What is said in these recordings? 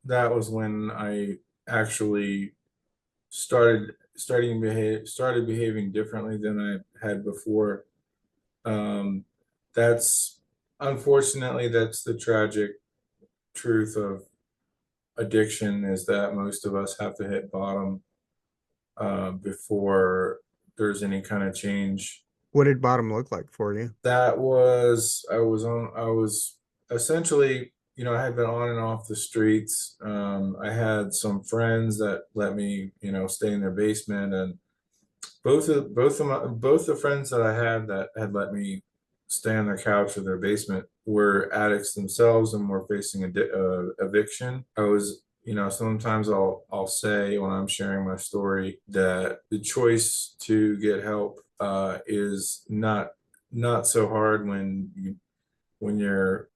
that was when I actually started behaving differently than I had before. Um, that's unfortunately that's the tragic truth of addiction, is that most of us have to hit bottom before there's any kind of change. What did bottom look like for you? That was I was essentially, I had been on and off the streets. I had some friends that let me, stay in their basement, and both the friends that I had that had let me stay on their couch or their basement were addicts themselves and were facing eviction. I was, sometimes I'll say when I'm sharing my story that the choice to get help is not so hard when you're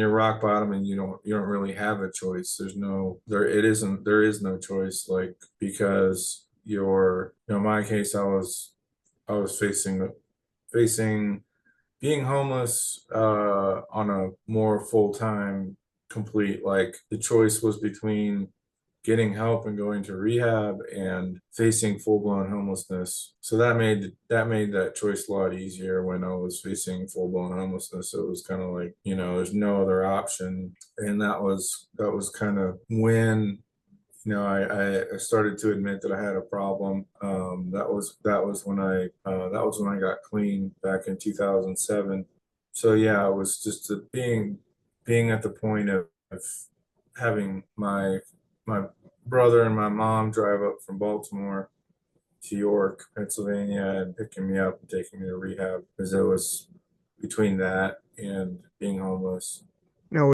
rock bottom and you don't really have a choice. There is no choice, like, because in my case, I was facing being homeless on a more full-time complete, like, the choice was between getting help and going to rehab and facing full-blown homelessness. So that made that choice a lot easier. When I was facing full-blown homelessness, it was kind of like, there's no other option. And that was kind of when, I started to admit that I had a problem. That was when I got clean back in 2007. So yeah, it was just being at the point of having my brother and my mom drive up from Baltimore to York, Pennsylvania, and picking me up and taking me to rehab, because it was between that and being homeless.